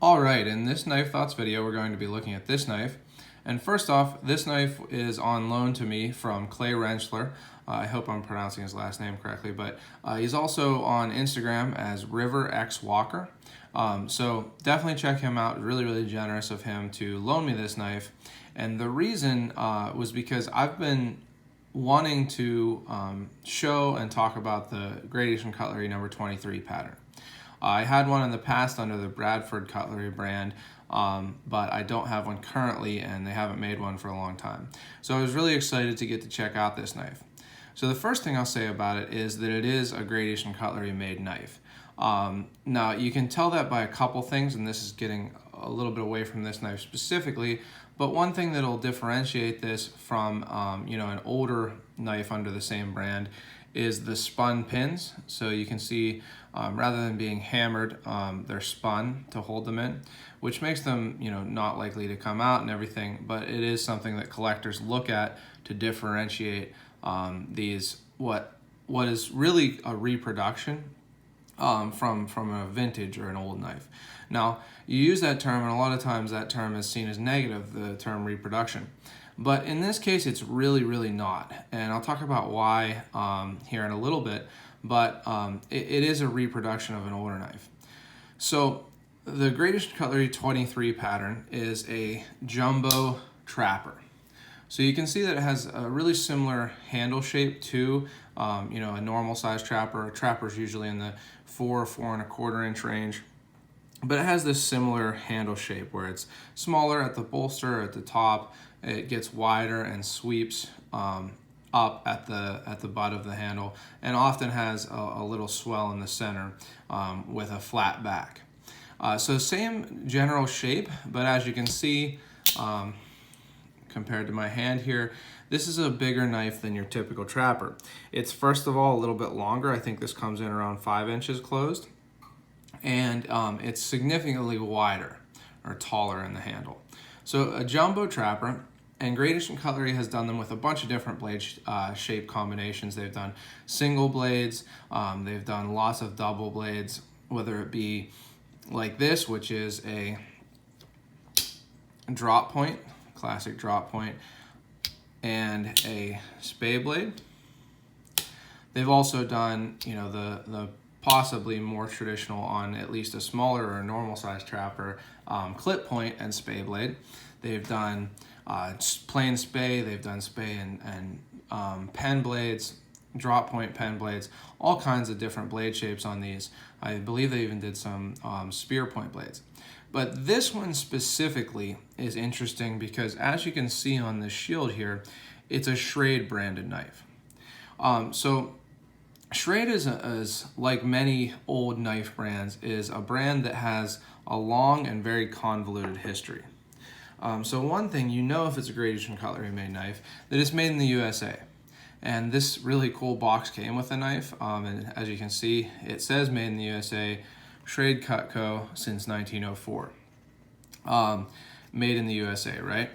Alright, in this Knife Thoughts video we're going to be looking at this knife. And first off, this knife is on loan to me from Clay Rentschler. I hope I'm pronouncing his last name correctly, but he's also on Instagram as River X Walker. So definitely check him out. Really generous of him to loan me this knife. And the reason was because I've been wanting to show and talk about the Gradation Cutlery number 23 pattern. I had one in the past under the Bradford Cutlery brand, but I don't have one currently, and they haven't made one for a long time. So I was really excited to get to check out this knife. So the first thing I'll say about it is that it is a Gradation Cutlery made knife. Now you can tell that by a couple things, and this is getting a little bit away from this knife specifically, but one thing that'll differentiate this from an older knife under the same brand is the spun pins. So you can see rather than being hammered, they're spun to hold them in, which makes them not likely to come out and everything, but it is something that collectors look at to differentiate these what is really a reproduction from a vintage or an old knife. Now, you use that term, and a lot of times that term is seen as negative, the term reproduction. But in this case, it's really not. And I'll talk about why here in a little bit, but it is a reproduction of an older knife. So the Gradation Cutlery 23 pattern is a jumbo trapper. So you can see that it has a really similar handle shape to a normal size trapper. A trapper is usually in the 4 1/4 inch range. But it has this similar handle shape where it's smaller at the bolster, at the top. It gets wider and sweeps up at the butt of the handle, and often has a little swell in the center with a flat back. So same general shape, but as you can see, compared to my hand here, this is a bigger knife than your typical trapper. It's first of all a little bit longer. I think this comes in around 5 inches closed. And it's significantly wider or taller in the handle. So a jumbo trapper, and Gradation Cutlery has done them with a bunch of different blade shape combinations. They've done single blades, they've done lots of double blades, whether it be like this, which is a drop point, classic drop point, and a spay blade. They've also done, the possibly more traditional on at least a smaller or normal size trapper, clip point and spay blade. They've done plain spay, they've done spay and pen blades, drop point pen blades, all kinds of different blade shapes on these. I believe they even did some spear point blades. But this one specifically is interesting because, as you can see on this shield here, it's a Schrade branded knife. So Schrade is like many old knife brands, is a brand that has a long and very convoluted history. So one thing, if it's a Gradation Cutlery made knife, that it's made in the U.S.A. And this really cool box came with the knife, and as you can see, it says made in the U.S.A., Schrade Cutco since 1904. Made in the U.S.A., right?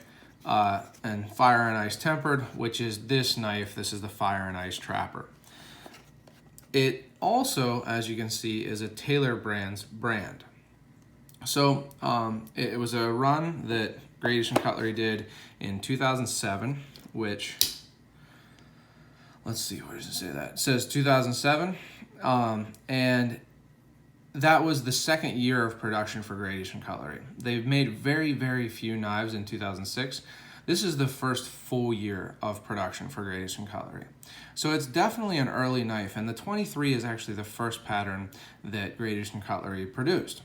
And Fire and Ice tempered, which is this knife. This is the Fire and Ice Trapper. It also, as you can see, is a Taylor Brands brand. So it was a run that Gradation Cutlery did in 2007, which, let's see, where does it say that? It says 2007, and that was the second year of production for Gradation Cutlery. They've made very few knives in 2006. This is the first full year of production for Gradation Cutlery. So it's definitely an early knife, and the 23 is actually the first pattern that Gradation Cutlery produced.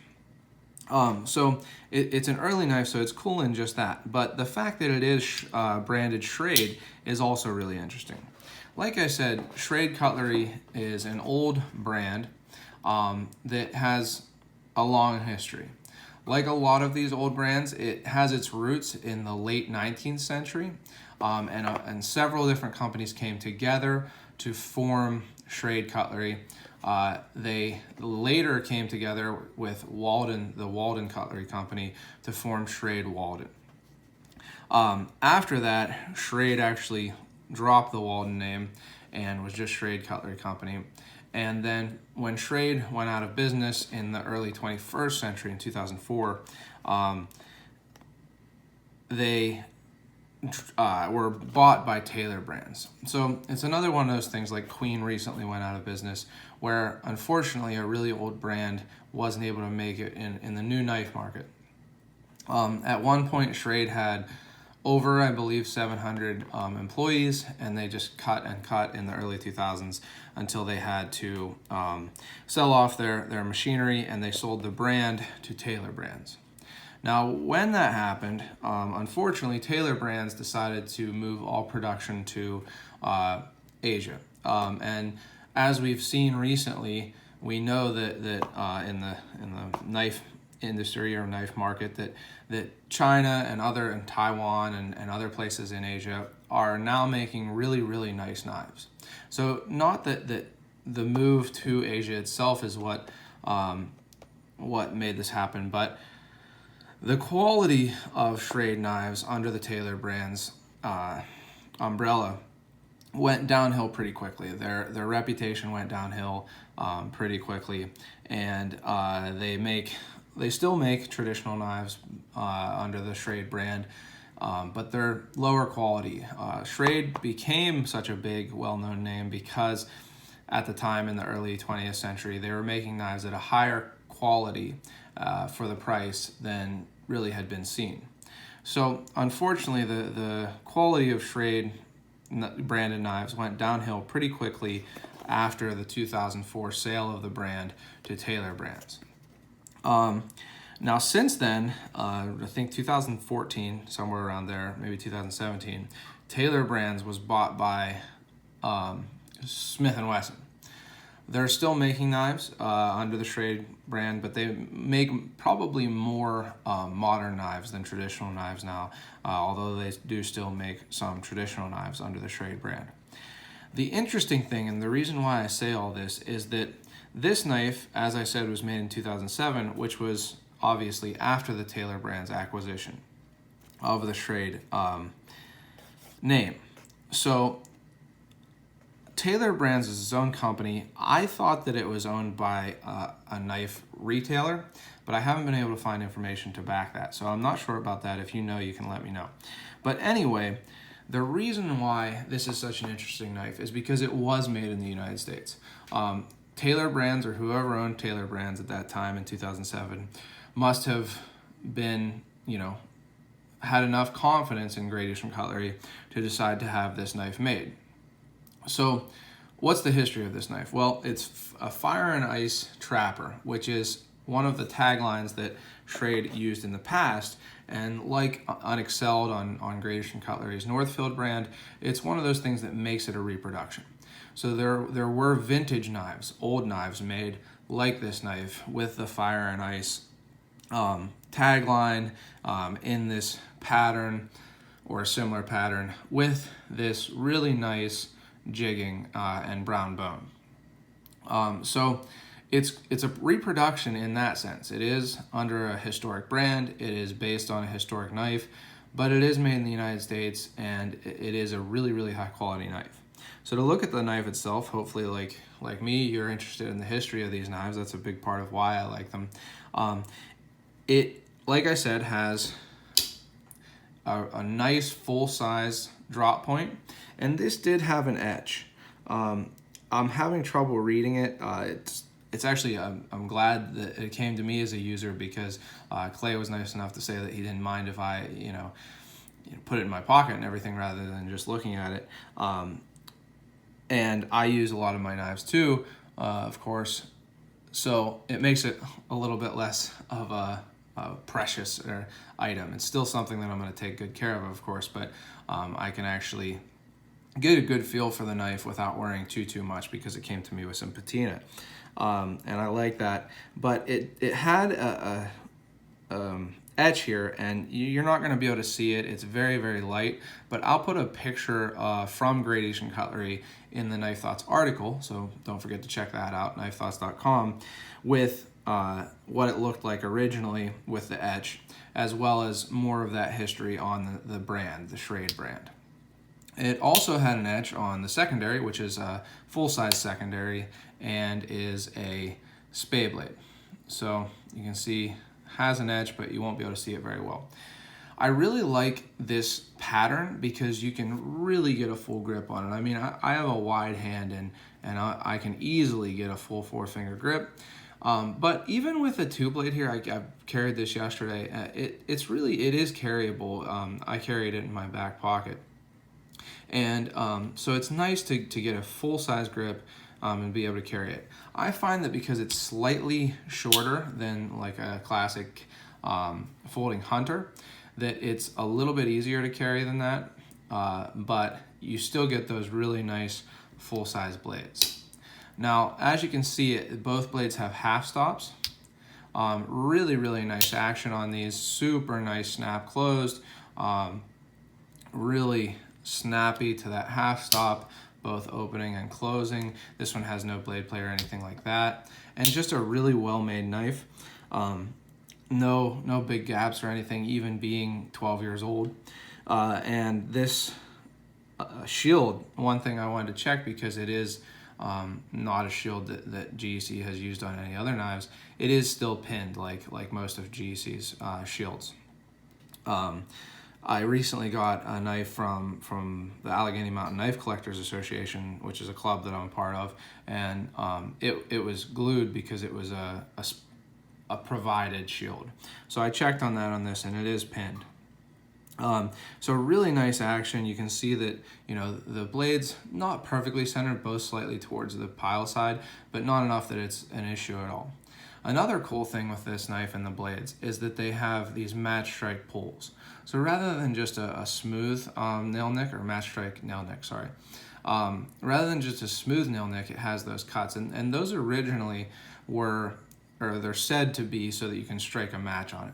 So it's an early knife, so it's cool in just that. But the fact that it is branded Schrade is also really interesting. Like I said, Schrade Cutlery is an old brand that has a long history. Like a lot of these old brands, it has its roots in the late 19th century, and several different companies came together to form Schrade Cutlery. They later came together with Walden, the Walden Cutlery Company, to form Schrade Walden. After that, Schrade actually dropped the Walden name and was just Schrade Cutlery Company. And then when Schrade went out of business in the early 21st century in 2004, they were bought by Taylor Brands. So it's another one of those things like Queen recently went out of business, where unfortunately a really old brand wasn't able to make it in the new knife market. At one point, Schrade had over, I believe, 700 employees, and they just cut and cut in the early 2000s until they had to sell off their machinery, and they sold the brand to Taylor Brands. Now, when that happened, unfortunately, Taylor Brands decided to move all production to Asia. And as we've seen recently, we know that in the knife industry or knife market that China and Taiwan and other places in Asia are now making really, really nice knives. So not that the move to Asia itself is what made this happen, but the quality of Schrade knives under the Taylor Brands umbrella went downhill pretty quickly. Their reputation went downhill pretty quickly, and they still make traditional knives under the Schrade brand, but they're lower quality. Schrade became such a big, well-known name because at the time in the early 20th century, they were making knives at a higher quality for the price than really had been seen. So unfortunately, the quality of Schrade branded knives went downhill pretty quickly after the 2004 sale of the brand to Taylor Brands. Now since then, I think 2014, somewhere around there, maybe 2017, Taylor Brands was bought by Smith & Wesson. They're still making knives under the Schrade brand, but they make probably more modern knives than traditional knives now, although they do still make some traditional knives under the Schrade brand. The interesting thing, and the reason why I say all this, is that this knife, as I said, was made in 2007, which was obviously after the Taylor Brands acquisition of the Schrade name. So Taylor Brands is its own company. I thought that it was owned by a knife retailer, but I haven't been able to find information to back that. So I'm not sure about that. If you know, you can let me know. But anyway, the reason why this is such an interesting knife is because it was made in the United States. Taylor Brands, or whoever owned Taylor Brands at that time in 2007, must have been, had enough confidence in Great Eastern Cutlery to decide to have this knife made. So what's the history of this knife? Well, it's a fire and ice trapper, which is one of the taglines that Schrade used in the past. And like Unexcelled on Great Eastern Cutlery's Northfield brand, it's one of those things that makes it a reproduction. So there were vintage knives, old knives made like this knife with the fire and ice tagline in this pattern or a similar pattern with this really nice jigging and brown bone. So it's a reproduction in that sense. It is under a historic brand, it is based on a historic knife, but it is made in the United States, and it is a really, really high quality knife. So to look at the knife itself, hopefully like me, you're interested in the history of these knives. That's a big part of why I like them. It, like I said, has a nice full-size drop point, and this did have an etch. I'm having trouble reading it. It's actually, I'm glad that it came to me as a user, because Clay was nice enough to say that he didn't mind if I, put it in my pocket and everything rather than just looking at it. And I use a lot of my knives too, of course, so it makes it a little bit less of a precious item. It's still something that I'm going to take good care of course, but I can actually get a good feel for the knife without worrying too much, because it came to me with some patina, and I like that. But it had a etch here, and you're not going to be able to see it. It's very, very light, but I'll put a picture from Great Eastern Cutlery in the Knife Thoughts article, so don't forget to check that out, knifethoughts.com, with what it looked like originally with the etch, as well as more of that history on the brand, the Schrade brand. It also had an edge on the secondary, which is a full-size secondary and is a spade blade. So you can see has an edge, but you won't be able to see it very well. I really like this pattern because you can really get a full grip on it. I mean, I have a wide hand and I can easily get a full 4-finger grip. But even with a 2-blade here, I carried this yesterday. It is carryable. I carried it in my back pocket. And so it's nice to get a full-size grip and be able to carry it. I find that because it's slightly shorter than like a classic folding hunter, that it's a little bit easier to carry than that, but you still get those really nice full-size blades. Now, as you can see, both blades have half stops. Really, really nice action on these. Super nice snap closed. Really snappy to that half stop, both opening and closing. This one has no blade play or anything like that. And just a really well-made knife. No big gaps or anything, even being 12 years old. And this shield, one thing I wanted to check because it is not a shield that GEC has used on any other knives. It is still pinned like most of GEC's shields. I recently got a knife from the Allegheny Mountain Knife Collectors Association, which is a club that I'm a part of, and it was glued because it was a provided shield. So I checked on that on this, and it is pinned. So really nice action. You can see that, you know, the blade's not perfectly centered, both slightly towards the pile side, but not enough that it's an issue at all. Another cool thing with this knife and the blades is that they have these match strike pulls. So rather than just a smooth nail nick, or match strike nail nick, sorry. Rather than just a smooth nail nick, it has those cuts. And those originally were, or they're said to be, so that you can strike a match on it.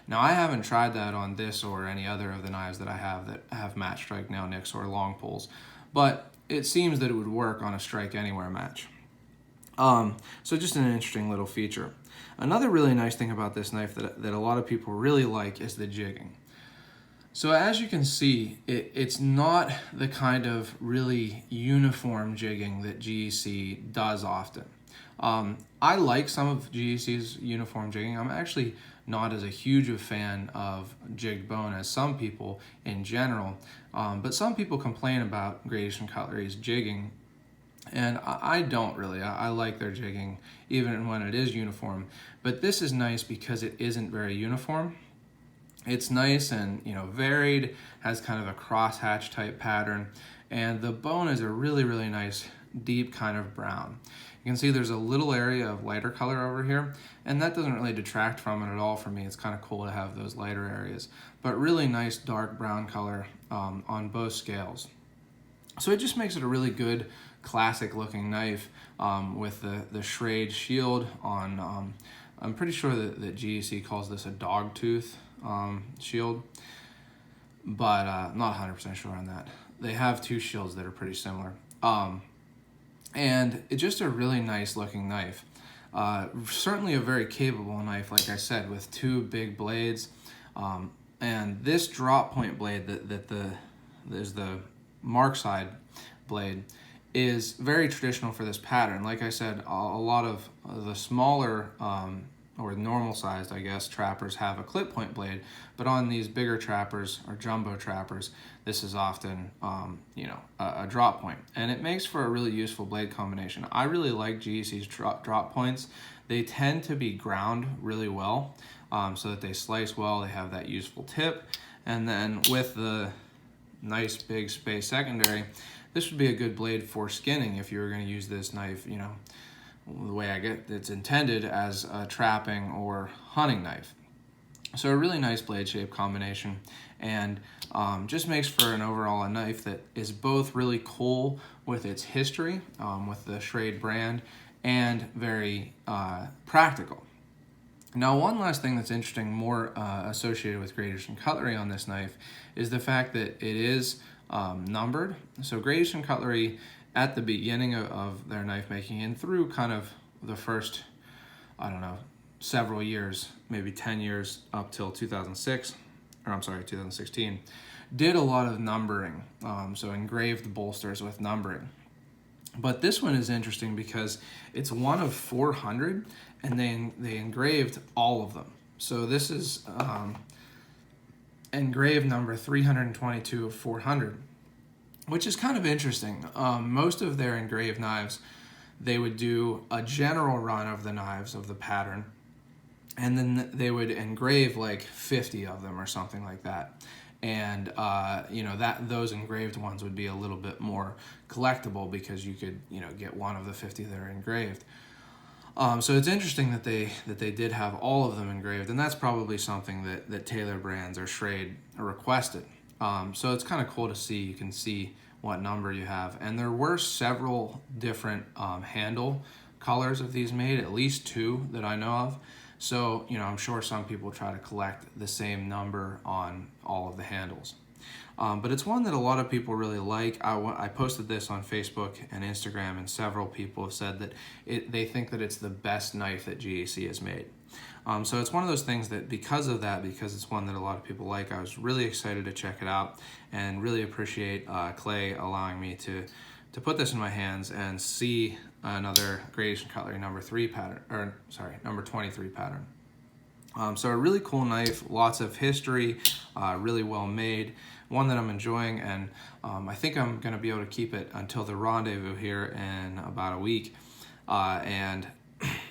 Now, I haven't tried that on this or any other of the knives that I have that have match strike nail nicks or long pulls, but it seems that it would work on a strike anywhere match. So just an interesting little feature. Another really nice thing about this knife that a lot of people really like is the jigging. So as you can see, it's not the kind of really uniform jigging that GEC does often. I like some of GEC's uniform jigging. I'm actually not as a huge a fan of jigged bone as some people in general, but some people complain about Grade Eastern Cutlery's jigging, and I don't really. I like their jigging even when it is uniform, but this is nice because it isn't very uniform. It's nice and, you know, varied, has kind of a crosshatch type pattern, and the bone is a really, really nice deep kind of brown. You can see there's a little area of lighter color over here, and that doesn't really detract from it at all for me. It's kind of cool to have those lighter areas, but really nice dark brown color on both scales. So it just makes it a really good classic looking knife with the Schrade shield on. I'm pretty sure that GEC calls this a dog tooth shield, but not 100% sure on that. They have two shields that are pretty similar. And it's just a really nice looking knife. Certainly a very capable knife, like I said, with two big blades. And this drop point blade that is the mark side blade is very traditional for this pattern. Like I said, a lot of the smaller or normal sized, I guess, trappers have a clip point blade, but on these bigger trappers or jumbo trappers, this is often, a drop point, and it makes for a really useful blade combination. I really like GEC's drop points. They tend to be ground really well, so that they slice well. They have that useful tip, and then with the nice big space secondary, this would be a good blade for skinning if you were going to use this knife, you know, the way I get it's intended as a trapping or hunting knife. So a really nice blade shape combination, and just makes for an overall a knife that is both really cool with its history, with the Schrade brand, and very practical. Now, one last thing that's interesting, more associated with Grade Eastern Cutlery on this knife, is the fact that it is numbered. So Grade Eastern Cutlery, at the beginning of their knife making and through kind of the first, I don't know, several years, maybe 10 years up till 2006, or I'm sorry, 2016, did a lot of numbering, so engraved bolsters with numbering. But this one is interesting because it's one of 400, and they engraved all of them. So this is engraved number 322 of 400, which is kind of interesting. Most of their engraved knives, they would do a general run of the knives of the pattern, and then they would engrave like 50 of them or something like that. And those engraved ones would be a little bit more collectible because you could get one of the 50 that are engraved. So it's interesting that they did have all of them engraved, and that's probably something that Taylor Brands or Schrade requested. So it's kind of cool to see. You can see what number you have, and there were several different handle colors of these made, at least 2 that I know of. So I'm sure some people try to collect the same number on all of the handles. But it's one that a lot of people really like. I posted this on Facebook and Instagram, and several people have said that they think that it's the best knife that GEC has made. So it's one of those things that because it's one that a lot of people like, I was really excited to check it out, and really appreciate Clay allowing me to put this in my hands and see another gradation cutlery number 23 pattern. So a really cool knife, lots of history, really well made, one that I'm enjoying, and I think I'm going to be able to keep it until the rendezvous here in about a week, and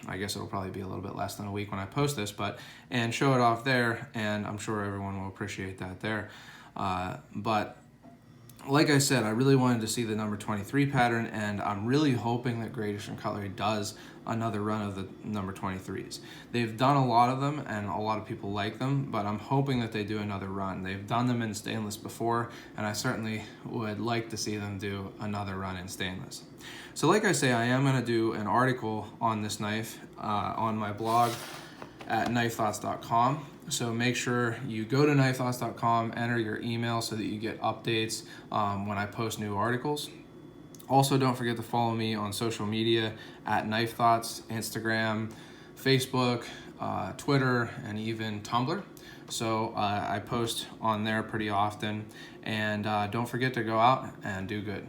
I guess it'll probably be a little bit less than a week when I post this, and show it off there, and I'm sure everyone will appreciate that there. But like I said, I really wanted to see the number 23 pattern, and I'm really hoping that Gradation Cutlery does another run of the number 23s. They've done a lot of them, and a lot of people like them, but I'm hoping that they do another run. They've done them in stainless before, and I certainly would like to see them do another run in stainless. So like I say, I am going to do an article on this knife on my blog at knifethoughts.com. So make sure you go to knifethoughts.com, enter your email so that you get updates when I post new articles. Also, don't forget to follow me on social media at Knife Thoughts, Instagram, Facebook, Twitter, and even Tumblr. So I post on there pretty often. And don't forget to go out and do good.